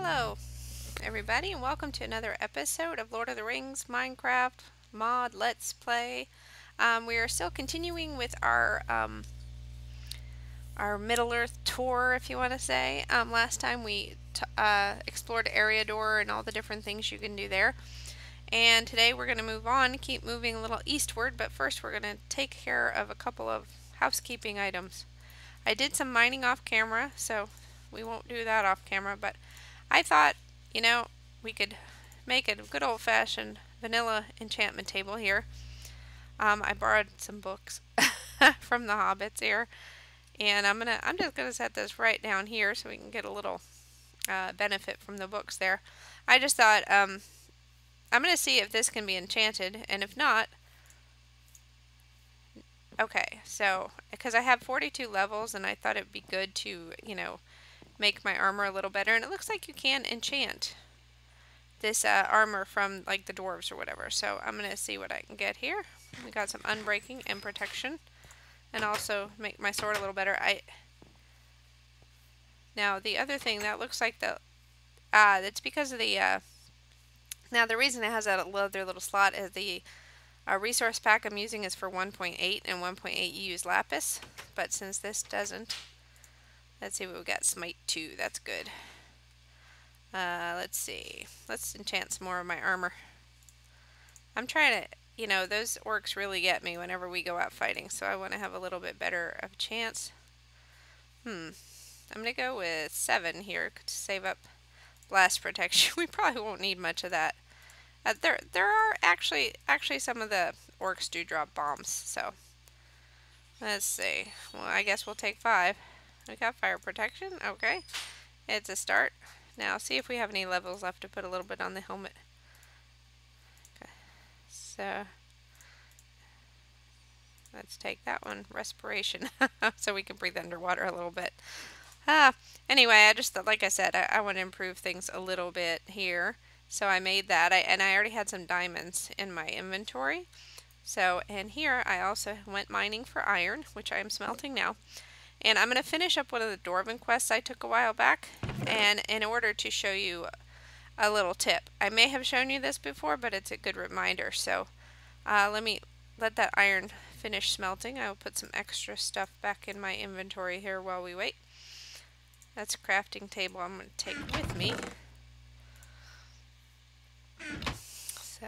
Hello, everybody, and welcome to another episode of Lord of the Rings Minecraft mod Let's Play. We are still continuing with our Middle Earth tour, if you want to say. Last time we explored Eriador and all the different things you can do there. And today we're going to move on, keep moving a little eastward, but first we're going to take care of a couple of housekeeping items. I did some mining off camera, so we won't do that off camera, but I thought, we could make a good old-fashioned vanilla enchantment table here. I borrowed some books from the Hobbits here, and I'm just gonna set this right down here so we can get a little benefit from the books there. I just thought I'm gonna see if this can be enchanted, and if not, okay. So because I have 42 levels, and I thought it'd be good to make my armor a little better, and it looks like you can enchant this armor from like the dwarves or whatever. So I'm gonna see what I can get here. We got some unbreaking and protection, and also make my sword a little better. Now the other thing that looks like that's because of the now the reason it has that other little slot is the resource pack I'm using is for 1.8, and 1.8 you use lapis, but since this doesn't, let's see what we got. Smite 2, that's good. Let's see. Let's enchant some more of my armor. I'm trying to, those orcs really get me whenever we go out fighting, so I want to have a little bit better of a chance. I'm going to go with 7 here to save up blast protection. We probably won't need much of that. There are actually some of the orcs do drop bombs, so let's see. Well, I guess we'll take 5. We got fire protection. Okay. It's a start. Now, see if we have any levels left to put a little bit on the helmet. Okay. So, let's take that one. Respiration. So we can breathe underwater a little bit. Anyway, I just, like I said, I want to improve things a little bit here. So I made that. And I already had some diamonds in my inventory. So, and here I also went mining for iron, which I am smelting now. And I'm going to finish up one of the Dwarven quests I took a while back, and in order to show you a little tip. I may have shown you this before, but it's a good reminder. So let me let that iron finish smelting. I will put some extra stuff back in my inventory here while we wait. That's a crafting table I'm going to take with me. So,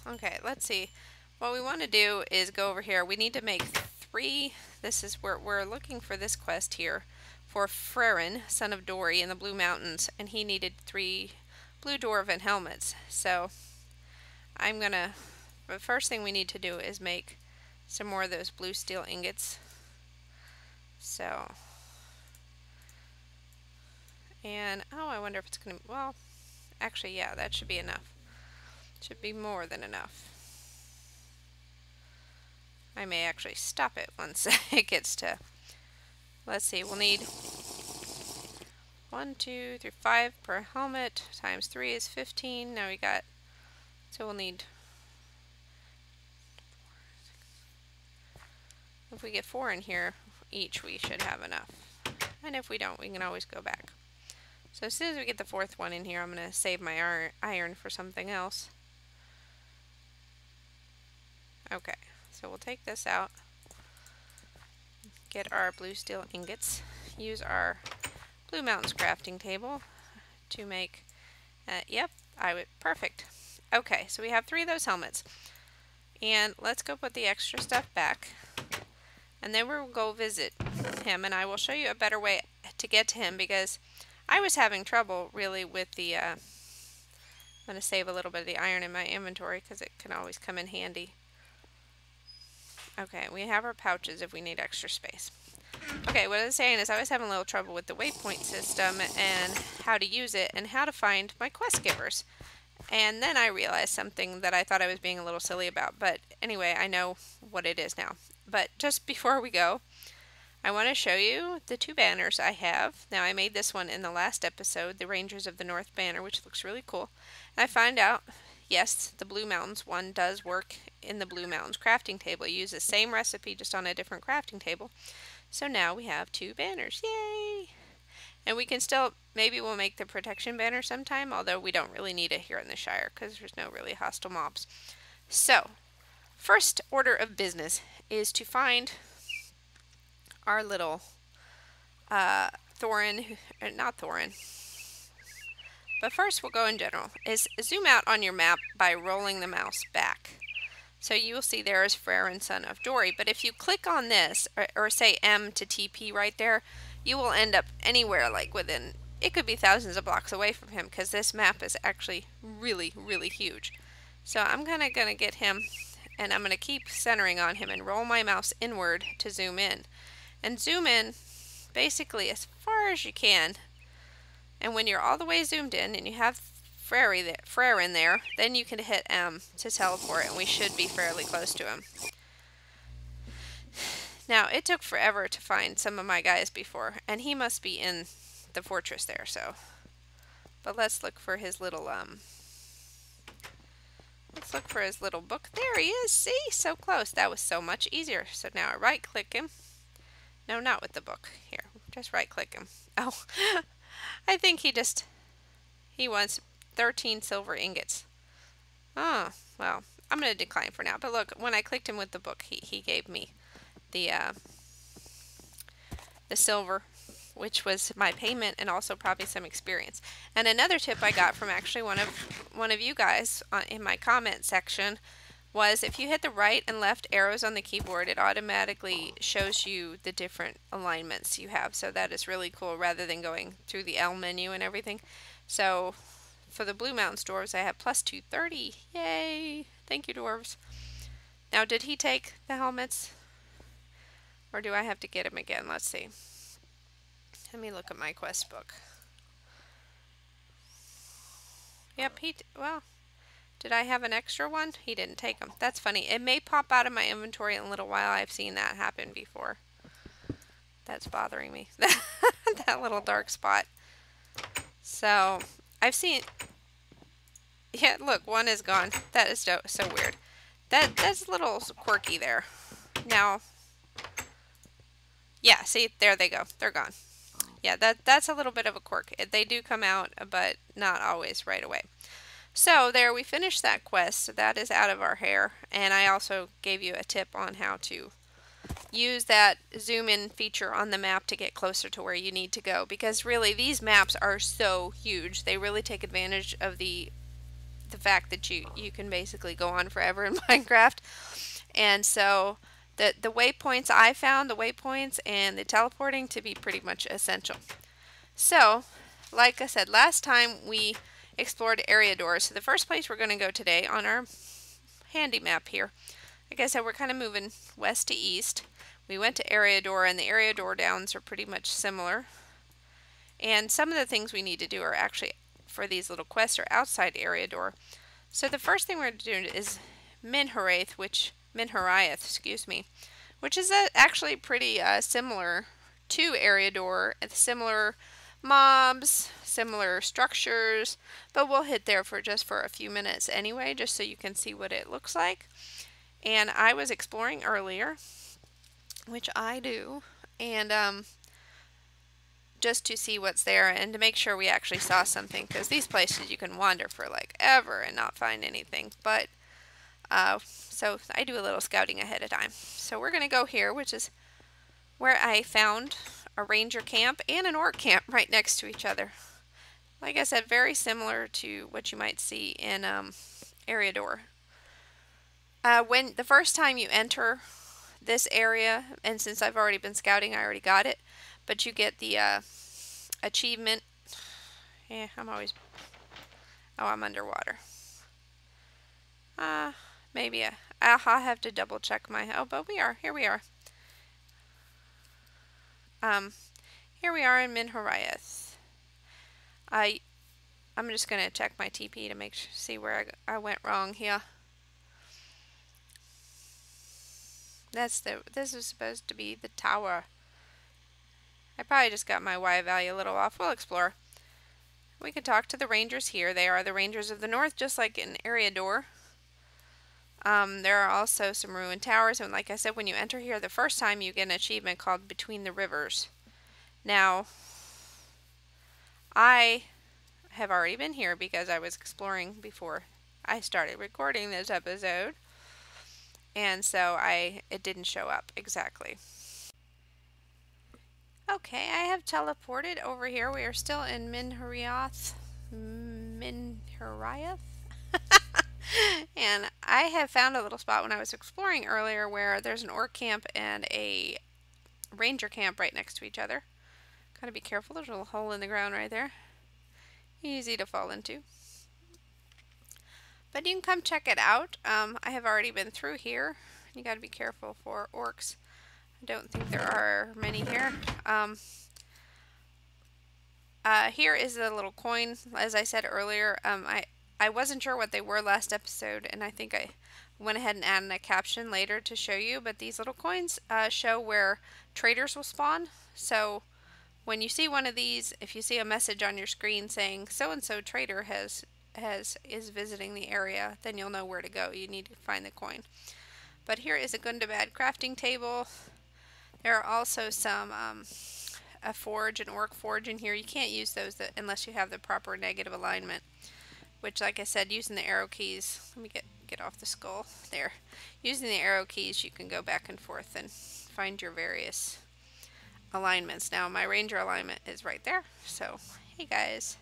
okay, let's see. What we want to do is go over here. We need to make 3. This is where we're looking for this quest here for Frerin, son of Dori, in the Blue Mountains, and he needed 3 blue dwarven helmets. So the first thing we need to do is make some more of those blue steel ingots. So, and oh, I wonder if it's gonna, well, actually, yeah, that should be enough. Should be more than enough. I may actually stop it once it gets to, let's see, we'll need 1, 2, 3, 5 per helmet, times 3 is 15. Now we got, so we'll need, if we get 4 in here each, we should have enough. And if we don't, we can always go back. So as soon as we get the 4th one in here, I'm going to save my iron for something else. Okay. So we'll take this out, get our blue steel ingots, use our Blue Mountains crafting table to make, yep, perfect. Okay, so we have 3 of those helmets. And let's go put the extra stuff back. And then we'll go visit him, and I will show you a better way to get to him, because I was having trouble really with the, I'm going to save a little bit of the iron in my inventory because it can always come in handy. Okay, we have our pouches if we need extra space. Okay, what I was saying is I was having a little trouble with the waypoint system and how to use it and how to find my quest givers. And then I realized something that I thought I was being a little silly about. But anyway, I know what it is now. But just before we go, I want to show you the 2 banners I have. Now, I made this one in the last episode, the Rangers of the North banner, which looks really cool. And I find out, yes, the Blue Mountains one does work in the Blue Mountains crafting table. You use the same recipe just on a different crafting table. So now we have 2 banners. Yay! And we can still, maybe we'll make the protection banner sometime, although we don't really need it here in the Shire because there's no really hostile mobs. So, first order of business is to find our little Thorin, not Thorin, but first we'll go in general, is zoom out on your map by rolling the mouse back. So you will see there is Freyr and son of Dory, but if you click on this, or say M to TP right there, you will end up anywhere like within, it could be thousands of blocks away from him because this map is actually really, really huge. So I'm gonna get him, and I'm gonna keep centering on him and roll my mouse inward to zoom in. And zoom in basically as far as you can. And when you're all the way zoomed in and you have Freyr in there, then you can hit M to teleport, and we should be fairly close to him. Now, it took forever to find some of my guys before, and he must be in the fortress there, so. But let's look for his little, let's look for his little book. There he is, see? So close. That was so much easier. So now I right-click him. No, not with the book. Here, just right-click him. Oh, I think he wants 13 silver ingots. Oh, well, I'm going to decline for now. But look, when I clicked him with the book, he gave me the silver, which was my payment and also probably some experience. And another tip I got from actually one of you guys in my comment section was if you hit the right and left arrows on the keyboard, it automatically shows you the different alignments you have. So that is really cool rather than going through the L menu and everything. So for the Blue Mountains dwarves, I have plus 230. Yay! Thank you, dwarves. Now, did he take the helmets? Or do I have to get him again? Let's see. Let me look at my quest book. Yep, well, did I have an extra one? He didn't take them. That's funny. It may pop out of my inventory in a little while. I've seen that happen before. That's bothering me. That little dark spot. So, I've seen... Yeah, look, one is gone. That is so weird. That's a little quirky there. Now... Yeah, see, there they go. They're gone. Yeah, that's a little bit of a quirk. They do come out, but not always right away. So there, we finished that quest. So that is out of our hair. And I also gave you a tip on how to use that zoom in feature on the map to get closer to where you need to go. Because really, these maps are so huge. They really take advantage of the fact that you can basically go on forever in Minecraft. And so... The waypoints I found, the waypoints and the teleporting to be pretty much essential. So, like I said, last time we explored Eriador. So the first place we're going to go today on our handy map here, like I said, we're kind of moving west to east. We went to Eriador, and the Eriador Downs are pretty much similar. And some of the things we need to do are actually, for these little quests, are outside Eriador. So the first thing we're going to do is Mirhiriath, excuse me, which is actually pretty similar to Eriador. Similar mobs, similar structures, but we'll hit there for just for a few minutes anyway, just so you can see what it looks like. And I was exploring earlier, which I do, and just to see what's there and to make sure we actually saw something, because these places you can wander for like ever and not find anything. But so I do a little scouting ahead of time. So we're going to go here, which is where I found a ranger camp and an orc camp right next to each other. Like I said, very similar to what you might see in Eriador. When the first time you enter this area, and since I've already been scouting, I already got it, but you get the achievement. Yeah, I'm underwater. Maybe I'll have to double check my... Oh, but here we are. Here we are in Mirhiriath. I'm just going to check my TP to see where I went wrong here. This is supposed to be the tower. I probably just got my Y value a little off. We'll explore. We could talk to the rangers here. They are the rangers of the north, just like in Eriador. There are also some ruined towers, and like I said, when you enter here the first time, you get an achievement called Between the Rivers. Now, I have already been here because I was exploring before I started recording this episode, and so it didn't show up exactly. Okay, I have teleported over here. We are still in Mirhiriath. And I have found a little spot when I was exploring earlier where there's an orc camp and a ranger camp right next to each other. Gotta be careful, there's a little hole in the ground right there. Easy to fall into. But you can come check it out. I have already been through here. You gotta be careful for orcs. I don't think there are many here. Here is a little coin. As I said earlier, I wasn't sure what they were last episode, and I think I went ahead and added a caption later to show you, but these little coins show where traders will spawn. So when you see one of these, if you see a message on your screen saying so-and-so trader is visiting the area, then you'll know where to go. You need to find the coin. But here is a good to bad crafting table. There are also some a forge, an orc forge in here. You can't use those unless you have the proper negative alignment, which, like I said, using the arrow keys, let me get off the skull there. Using the arrow keys, you can go back and forth and find your various alignments. Now my ranger alignment is right there, so hey guys.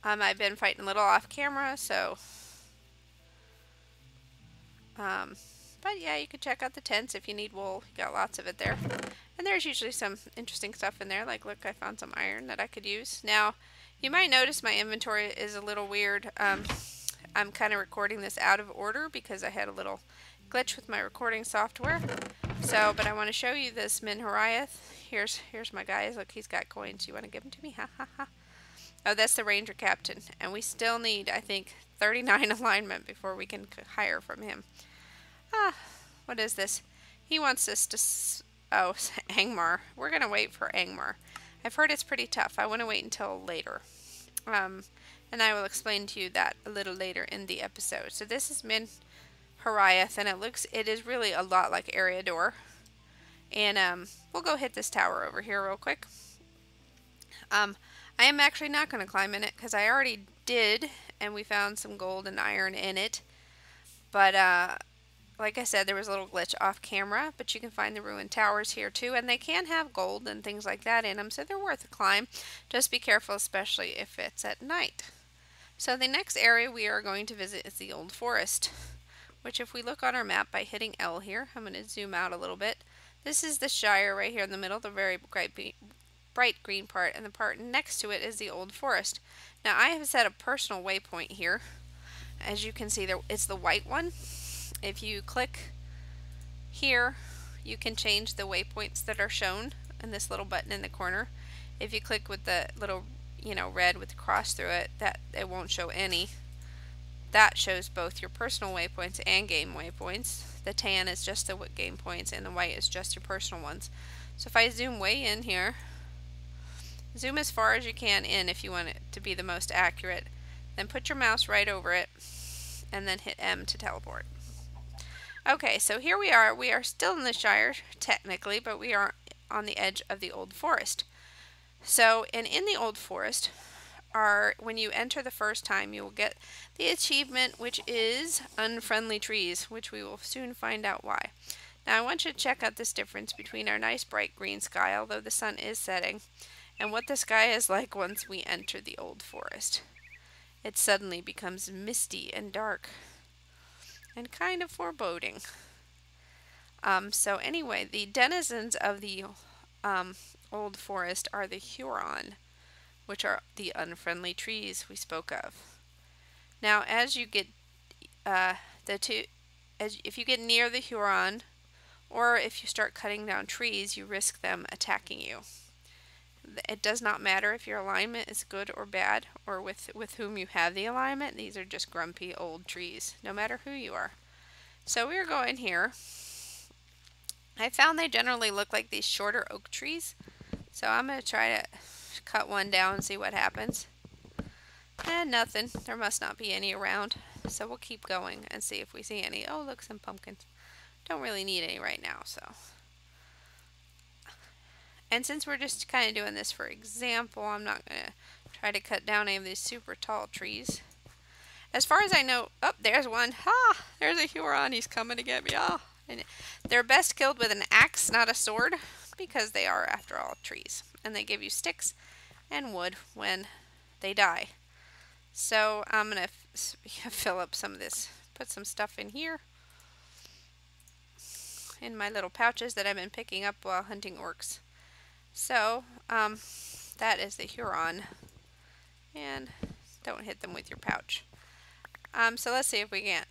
I've been fighting a little off camera, so but yeah, you can check out the tents if you need wool. You got lots of it there. And there's usually some interesting stuff in there, like look, I found some iron that I could use. Now, you might notice my inventory is a little weird. I'm kind of recording this out of order because I had a little glitch with my recording software. So, but I want to show you this Mirhiriath. Here's my guys. Look, he's got coins. You want to give them to me? Ha ha ha. Oh, that's the ranger captain. And we still need, I think, 39 alignment before we can hire from him. What is this? He wants us to... Oh, Angmar. We're going to wait for Angmar. I've heard it's pretty tough. I want to wait until later. And I will explain to you that a little later in the episode. So this is Mirhiriath, and it is really a lot like Eriador. And we'll go hit this tower over here real quick. I am actually not going to climb in it because I already did, and we found some gold and iron in it. But like I said, there was a little glitch off camera, but you can find the ruined towers here too, and they can have gold and things like that in them, so they're worth a climb. Just be careful, especially if it's at night. So the next area we are going to visit is the Old Forest, which if we look on our map by hitting L here, I'm going to zoom out a little bit. This is the Shire right here in the middle, the very bright green part, and the part next to it is the Old Forest. Now I have set a personal waypoint here. As you can see, it's the white one. If you click here, you can change the waypoints that are shown in this little button in the corner. If you click with the little, red with the cross through it, it won't show any. That shows both your personal waypoints and game waypoints. The tan is just the game points, and the white is just your personal ones. So if I zoom way in here, zoom as far as you can in if you want it to be the most accurate, then put your mouse right over it, and then hit M to teleport. Okay, so here we are. We are still in the Shire, technically, but we are on the edge of the Old Forest. So, and in the Old Forest, when you enter the first time, you will get the achievement, which is Unfriendly Trees, which we will soon find out why. Now, I want you to check out this difference between our nice bright green sky, although the sun is setting, and what the sky is like once we enter the Old Forest. It suddenly becomes misty and dark and kind of foreboding. So anyway, the denizens of the Old Forest are the Huron, which are the unfriendly trees we spoke of. Now, as you get if you get near the Huron, or if you start cutting down trees, you risk them attacking you. It does not matter if your alignment is good or bad, or with whom you have the alignment. These are just grumpy old trees, no matter who you are. So we're going here. I found they generally look like these shorter oak trees. So I'm going to try to cut one down and see what happens. And nothing. There must not be any around. So we'll keep going and see if we see any. Oh, look, some pumpkins. Don't really need any right now, so. And since we're just kind of doing this for example, I'm not going to Try to cut down any of these super tall trees. As far as I know, oh, there's one. Ah, there's a Huron. He's coming to get me. Ah, and they're best killed with an axe, not a sword, because they are, after all, trees. And they give you sticks and wood when they die. So I'm going to fill up some of this, put some stuff in here, in my little pouches that I've been picking up while hunting orcs. So that is the Huron. And don't hit them with your pouch. So let's see if we can't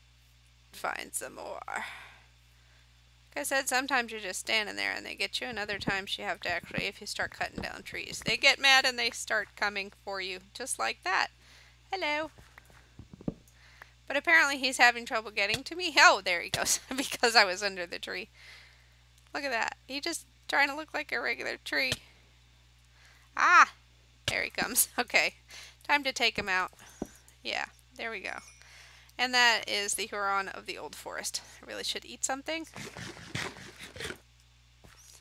find some more. Like I said, sometimes you're just standing there and they get you, and other times you have to actually, if you start cutting down trees, they get mad and they start coming for you, just like that. Hello. But apparently he's having trouble getting to me. Oh, there he goes, because I was under the tree. Look at that. He's just trying to look like a regular tree. Ah, there he comes. Okay, time to take him out. Yeah, there we go. And that is the Huron of the Old Forest. I really should eat something.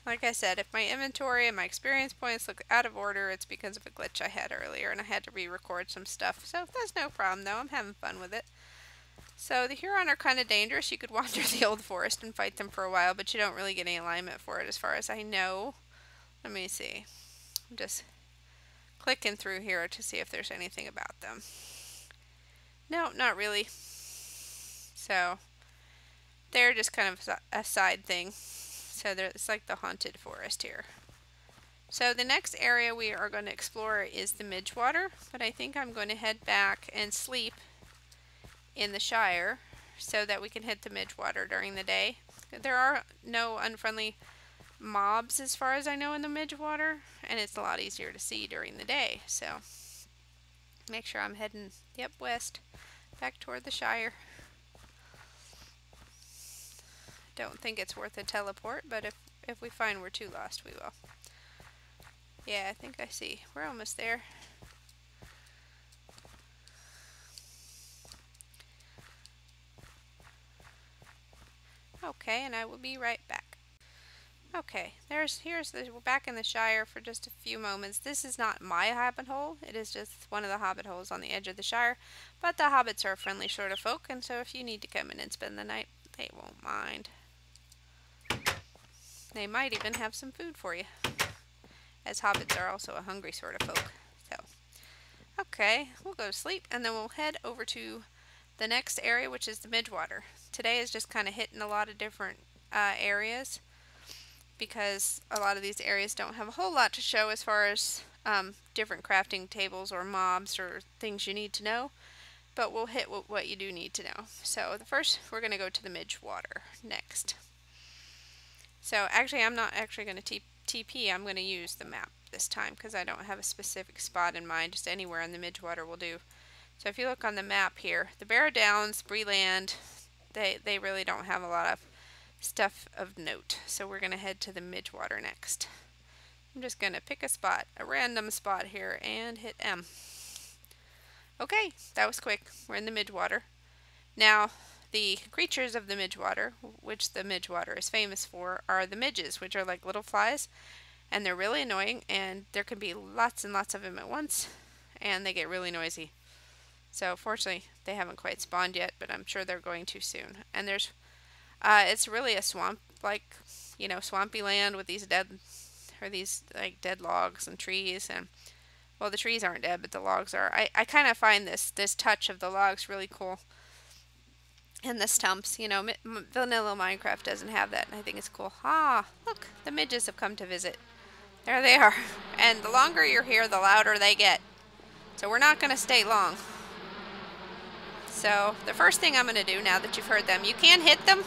Like I said, if my inventory and my experience points look out of order, it's because of a glitch I had earlier and I had to re-record some stuff. So that's no problem though, I'm having fun with it. So the Huron are kind of dangerous. You could wander the Old Forest and fight them for a while, but you don't really get any alignment for it as far as I know. Let me see. I'm just clicking through here to see if there's anything about them. No, not really. So they're just kind of a side thing. So it's like the haunted forest here. So the next area we are going to explore is the Midgewater, but I think I'm going to head back and sleep in the Shire so that we can hit the Midgewater during the day. There are no unfriendly mobs as far as I know in the Midgewater, and it's a lot easier to see during the day. So make sure I'm heading, yep, west, back toward the Shire. Don't think it's worth a teleport, but if we find we're too lost, we will. Yeah, I think I see. We're almost there. Okay, and I will be right back. Okay, we're back in the Shire for just a few moments. This is not my hobbit hole. It is just one of the hobbit holes on the edge of the Shire. But the hobbits are a friendly sort of folk, and so if you need to come in and spend the night, they won't mind. They might even have some food for you, as hobbits are also a hungry sort of folk. So, okay, we'll go to sleep, and then we'll head over to the next area, which is the Midgewater. Today is just kind of hitting a lot of different areas, because a lot of these areas don't have a whole lot to show as far as different crafting tables or mobs or things you need to know, but we'll hit what you do need to know. So the first, we're going to go to the Midgewater next. So actually, I'm not actually going to TP, I'm going to use the map this time because I don't have a specific spot in mind, just anywhere in the Midgewater will do. So if you look on the map here, the Barrow Downs, Breeland, they really don't have a lot of stuff of note. So we're going to head to the Midgewater next. I'm just going to pick a spot, a random spot here, and hit M. Okay, that was quick. We're in the Midgewater. Now, the creatures of the Midgewater, which the Midgewater is famous for, are the midges, which are like little flies, and they're really annoying, and there can be lots and lots of them at once, and they get really noisy. So fortunately, they haven't quite spawned yet, but I'm sure they're going to soon. And there's, it's really a swamp, like, you know, swampy land with these dead logs and trees, and well, the trees aren't dead, but the logs are. I kind of find this touch of the logs really cool. And the stumps, you know, vanilla Minecraft doesn't have that, and I think it's cool. Ah, look, the midges have come to visit. There they are. And the longer you're here, the louder they get. So we're not going to stay long. So the first thing I'm going to do now that you've heard them, you can hit them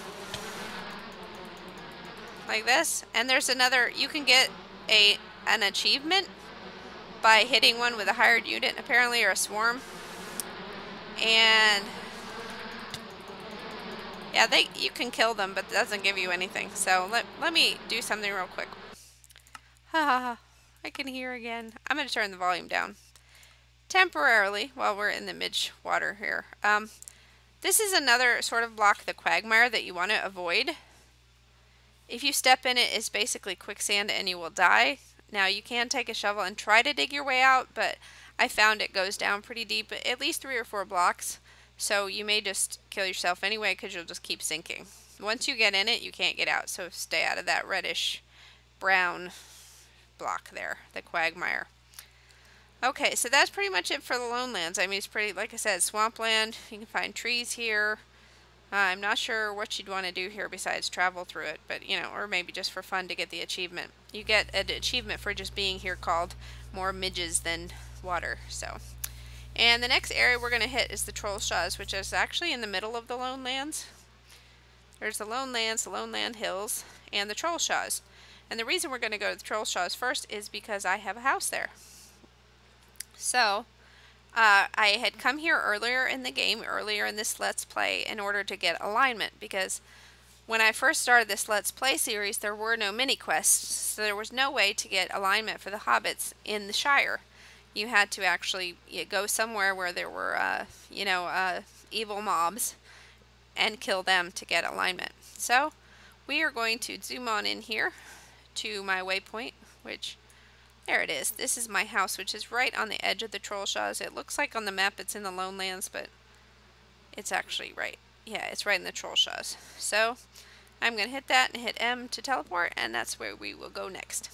like this, and there's another, you can get an achievement by hitting one with a hired unit, apparently, or a swarm. And yeah, you can kill them, but it doesn't give you anything. So let me do something real quick. I can hear again. I'm going to turn the volume down temporarily while we're in the Midgewater here. This is another sort of block, the quagmire, that you want to avoid. If you step in it, it's basically quicksand and you will die. Now, you can take a shovel and try to dig your way out, but I found it goes down pretty deep, at least 3 or 4 blocks. So you may just kill yourself anyway because you'll just keep sinking. Once you get in it, you can't get out. So stay out of that reddish brown block there, the quagmire. Okay, so that's pretty much it for the Lonelands. I mean, it's pretty, like I said, swampland. You can find trees here. I'm not sure what you'd want to do here besides travel through it, but, you know, or maybe just for fun to get the achievement. You get an achievement for just being here called More Midges Than Water, so. And the next area we're going to hit is the Trollshaws, which is actually in the middle of the Lonelands. There's the Lonelands, the Loneland Hills, and the Trollshaws. And the reason we're going to go to the Trollshaws first is because I have a house there. So, I had come here earlier in the game, earlier in this Let's Play, in order to get alignment, because when I first started this Let's Play series, there were no mini-quests, so there was no way to get alignment for the hobbits in the Shire. You had to actually go somewhere where there were, evil mobs, and kill them to get alignment. So, we are going to zoom on in here to my waypoint, which... there it is. This is my house, which is right on the edge of the Trollshaws. It looks like on the map it's in the Lonelands, but it's actually right. Yeah, it's right in the Trollshaws. So, I'm going to hit that and hit M to teleport, and that's where we will go next.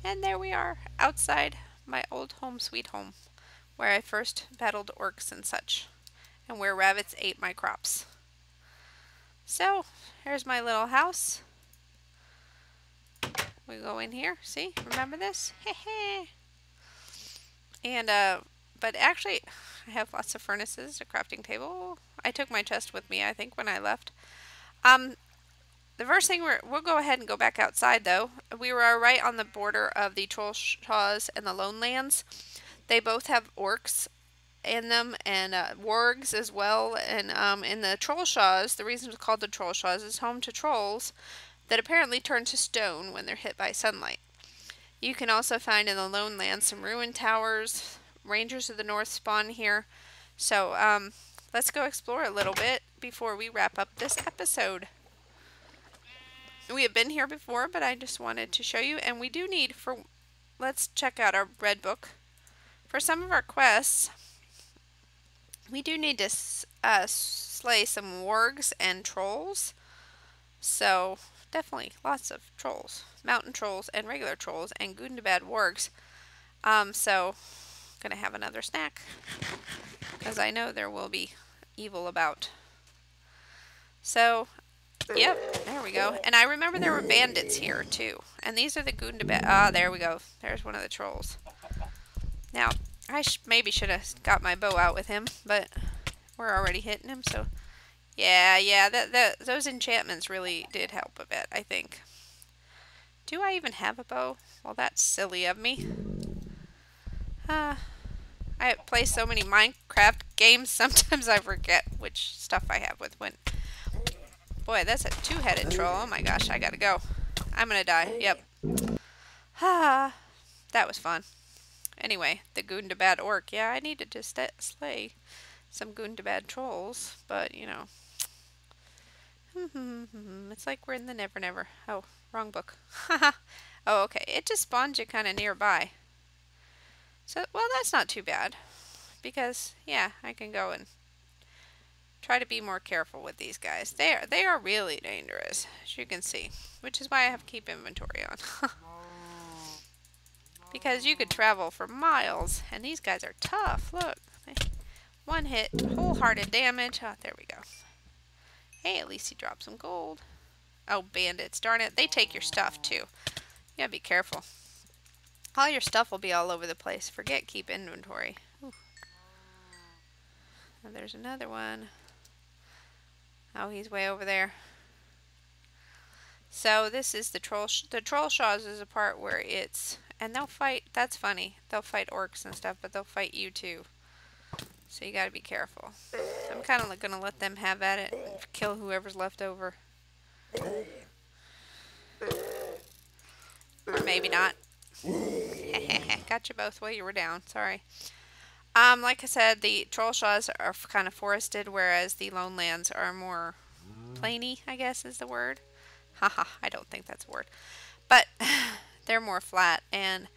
And there we are, outside my old home sweet home, where I first battled orcs and such, and where rabbits ate my crops. So, here's my little house. We go in here, see? Remember this? Heh. And, but actually, I have lots of furnaces, a crafting table. I took my chest with me, I think, when I left. The first thing, we'll go ahead and go back outside, though. We were right on the border of the Trollshaws and the Lonelands. They both have orcs in them, and wargs as well. And in the Trollshaws, the reason it's called the Trollshaws is home to trolls that apparently turn to stone when they're hit by sunlight. You can also find in the Lonelands some ruined towers. Rangers of the North spawn here. So, let's go explore a little bit before we wrap up this episode. We have been here before, but I just wanted to show you. And we do need, let's check out our red book. For some of our quests, we do need to slay some wargs and trolls. So... definitely lots of trolls, mountain trolls and regular trolls and Gundabad wargs. So gonna have another snack because I know there will be evil about. So, yep, there we go. And I remember there were bandits here too. And these are the Gundabad. Ah, there we go. There's one of the trolls. Now, I maybe should have got my bow out with him, but we're already hitting him, so. Yeah, those enchantments really did help a bit, I think. Do I even have a bow? Well, that's silly of me. I play so many Minecraft games, sometimes I forget which stuff I have with when. Boy, that's a two-headed troll. Oh my gosh, I gotta go. I'm gonna die. Yep. That was fun. Anyway, the Gundabad orc. Yeah, I needed to slay some Gundabad trolls, but, you know. It's like we're in the Never Never. Oh, wrong book. Oh, okay. It just spawns you kind of nearby. So, well, that's not too bad. Because, yeah, I can go and try to be more careful with these guys. They are really dangerous, as you can see. Which is why I have to keep inventory on. Because you could travel for miles, and these guys are tough. Look. One hit, wholehearted damage. Oh, there we go. Hey, at least he dropped some gold. Oh, bandits. Darn it. They take your stuff, too. You gotta be careful. All your stuff will be all over the place. Forget keep inventory. Ooh. And there's another one. Oh, he's way over there. So, this is the Trollshaws is a part where it's... and they'll fight... that's funny. They'll fight orcs and stuff, but they'll fight you, too. So you gotta be careful. I'm kind of gonna let them have at it and kill whoever's left over. Or maybe not. Got you both while you were down. Sorry. Like I said, the Trollshaws are kind of forested, whereas the Lonelands are more plainy, I guess is the word. Haha, I don't think that's a word. But they're more flat, and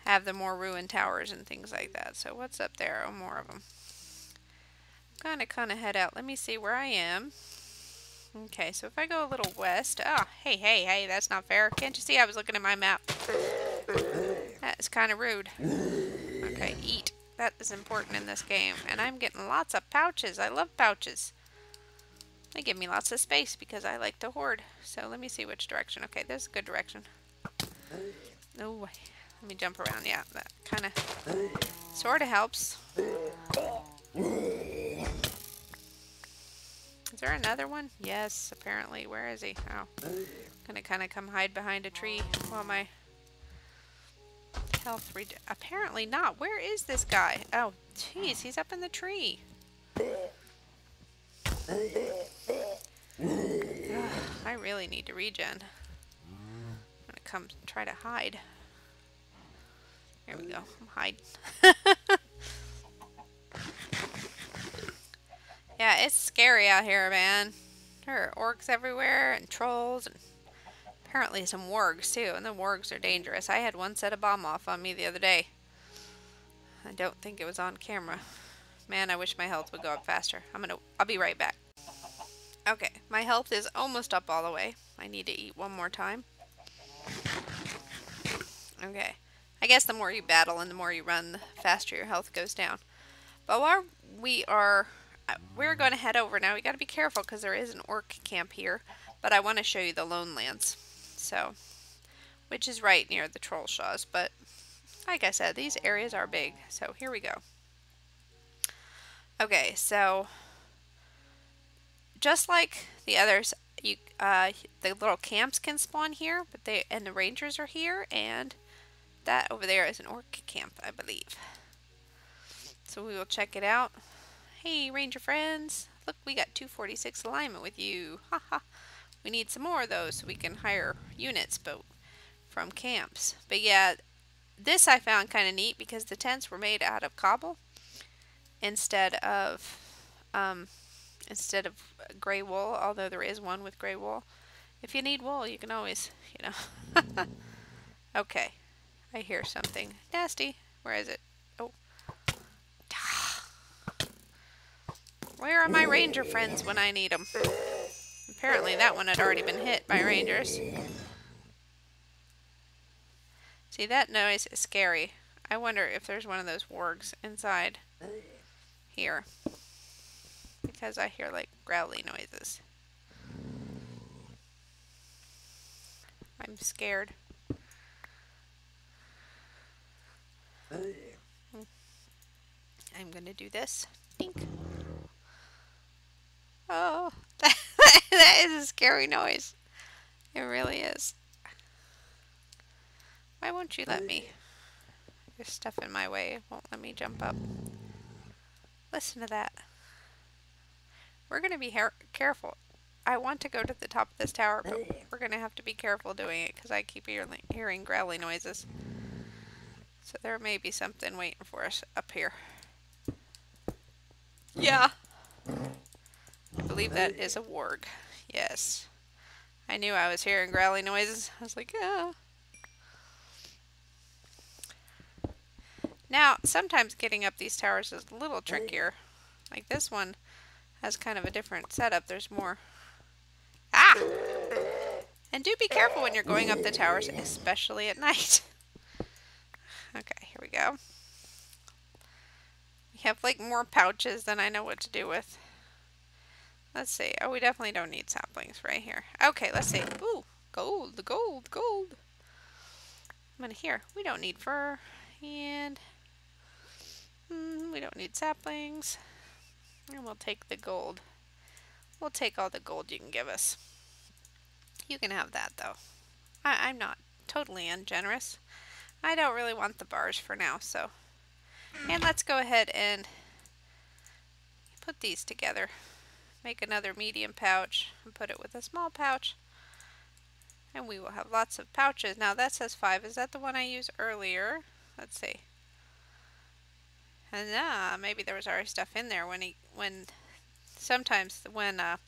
have the more ruined towers and things like that. So what's up there? Oh, more of them. I'm gonna kind of head out. Let me see where I am. Okay, so if I go a little west. Oh, hey, that's not fair. Can't you see I was looking at my map? That is kind of rude. Okay, eat. That is important in this game. And I'm getting lots of pouches. I love pouches. They give me lots of space because I like to hoard. So let me see which direction. Okay, this is a good direction. Oh, let me jump around. Yeah, that kind of sort of helps. Is there another one? Yes, apparently. Where is he? Oh, gonna kind of come hide behind a tree while my health apparently not. Where is this guy? Oh, jeez, he's up in the tree. Ugh, I really need to regen. I'm gonna come try to hide. There we go. I'm hiding. Yeah, it's scary out here, man. There are orcs everywhere and trolls and apparently some wargs too, and the wargs are dangerous. I had one set a bomb off on me the other day. I don't think it was on camera. Man, I wish my health would go up faster. I'll be right back. Okay, my health is almost up all the way. I need to eat one more time. Okay. I guess the more you battle and the more you run, the faster your health goes down. But while we're going to head over now. We got to be careful because there is an orc camp here, but I want to show you the Lonelands. So, which is right near the Trollshaws, but like I said, these areas are big. So here we go. Okay, so just like the others, the little camps can spawn here, but the rangers are here, and that over there is an orc camp, I believe. So we will check it out. Hey, ranger friends. Look, we got 246 alignment with you. Haha. We need some more of those so we can hire units from camps. But yeah, this I found kind of neat because the tents were made out of cobble instead of gray wool, although there is one with gray wool. If you need wool, you can always, Okay. I hear something nasty. Where is it? Oh. Where are my ranger friends when I need them? Apparently that one had already been hit by rangers. See, that noise is scary. I wonder if there's one of those wargs inside here. Because I hear like growly noises. I'm scared. I'm gonna do this. Dink. Oh, that is a scary noise. It really is. Why won't you let me? There's stuff in my way. It won't let me jump up. Listen to that. We're going to be careful. I want to go to the top of this tower, but we're going to have to be careful doing it because I keep hearing growly noises. So there may be something waiting for us up here. Yeah. I believe that is a warg. Yes. I knew I was hearing growly noises. I was like, yeah. Now, sometimes getting up these towers is a little trickier. Like this one has kind of a different setup. There's more. Ah! And do be careful when you're going up the towers, especially at night. Okay, here we go. We have like more pouches than I know what to do with. Let's see. Oh, we definitely don't need saplings right here. Okay, let's see. Ooh, gold, gold, gold. I'm gonna here. We don't need fur. And we don't need saplings. And we'll take the gold. We'll take all the gold you can give us. You can have that, though. I'm not totally ungenerous. I don't really want the bars for now, so. And let's go ahead and put these together. Make another medium pouch and put it with a small pouch. And we will have lots of pouches. Now that says 5. Is that the one I used earlier? Let's see. And maybe there was already stuff in there sometimes when the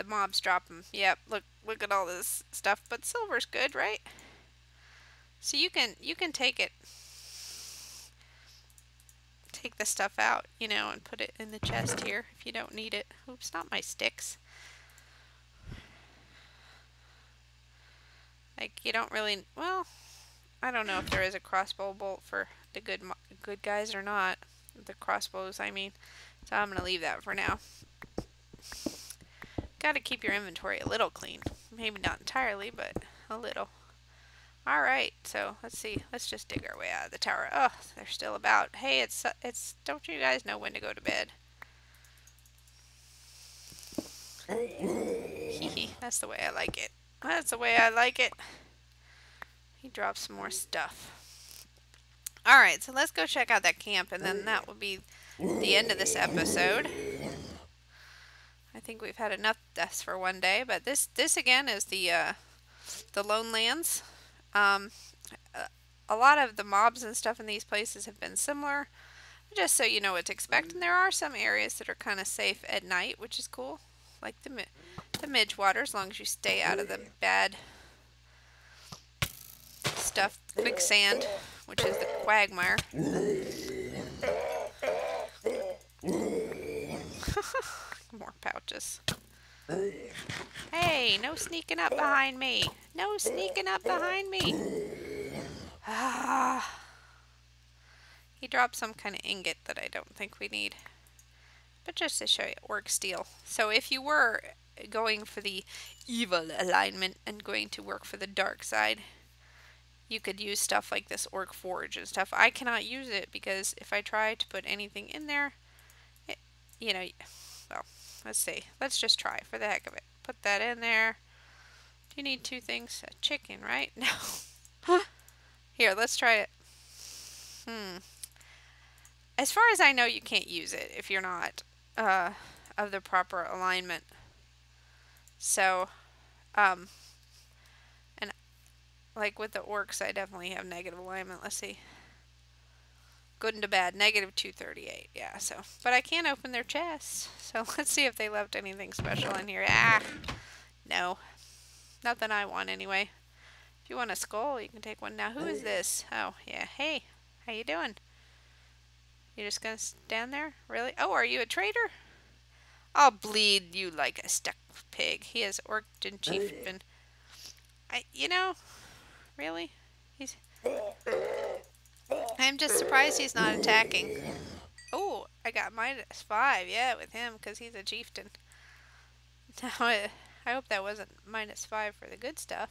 the mobs drop them. Yep, look at all this stuff. But silver's good, right? 5 So you can take the stuff out, you know, and put it in the chest here if you don't need it. Oops, not my sticks. Like, you don't really, well, I don't know if there is a crossbow bolt for the good guys or not. The crossbows, I mean. So I'm going to leave that for now. Got to keep your inventory a little clean. Maybe not entirely, but a little. Alright, so let's see. Let's just dig our way out of the tower. Oh, they're still about. Hey, it's don't you guys know when to go to bed? Hehe, that's the way I like it. That's the way I like it. He drops some more stuff. Alright, so let's go check out that camp, and then that will be the end of this episode. I think we've had enough deaths for one day, but this again is the Lonelands. A lot of the mobs and stuff in these places have been similar, just so you know what to expect. And there are some areas that are kind of safe at night, which is cool, like the Midgewater, as long as you stay out of the bad stuff, quicksand, which is the quagmire. More pouches. Hey, no sneaking up behind me. No sneaking up behind me. Ah. He dropped some kind of ingot that I don't think we need. But just to show you, orc steel. So if you were going for the evil alignment and going to work for the dark side, you could use stuff like this orc forge and stuff. I cannot use it because if I try to put anything in there, you know, well, let's see. Let's just try for the heck of it. Put that in there. Do you need two things? A chicken, right? No. Here, let's try it. As far as I know, you can't use it if you're not of the proper alignment. So, and like with the orcs, I definitely have negative alignment. Let's see. Good and to bad, negative 238. Yeah, so, but I can't open their chests. So let's see if they left anything special in here. Ah, no. Nothing I want anyway. If you want a skull, you can take one. Now, who is this? Oh, yeah. Hey, how you doing? You just gonna stand there? Really? Oh, are you a traitor? I'll bleed you like a stuck pig. He is orc and chieftain. You know, really? I'm just surprised he's not attacking. Oh, I got -5, yeah, with him, because he's a chieftain. Now, I hope that wasn't -5 for the good stuff.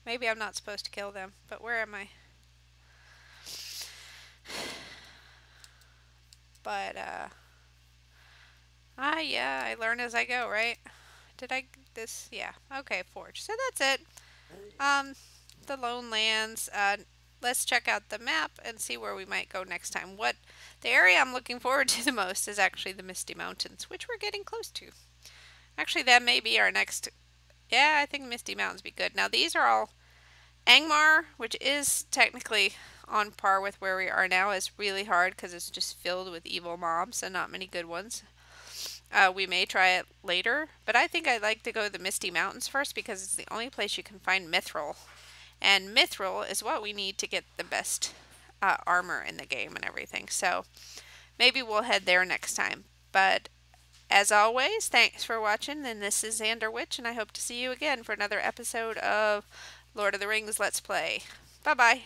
Maybe I'm not supposed to kill them, but where am I? But, yeah, I learn as I go, right? Did I, yeah, okay, forge. So that's it. The Lonelands, let's check out the map and see where we might go next time. The area I'm looking forward to the most is actually the Misty Mountains, which we're getting close to. Actually, that may be our next, yeah, I think Misty Mountains be good. Now, these are all Angmar, which is technically on par with where we are now, is really hard because it's just filled with evil mobs and not many good ones. We may try it later, but I think I'd like to go to the Misty Mountains first because it's the only place you can find mithril. And mithril is what we need to get the best armor in the game and everything. So maybe we'll head there next time. But as always, thanks for watching. And this is Xander Witch, and I hope to see you again for another episode of Lord of the Rings Let's Play. Bye-bye.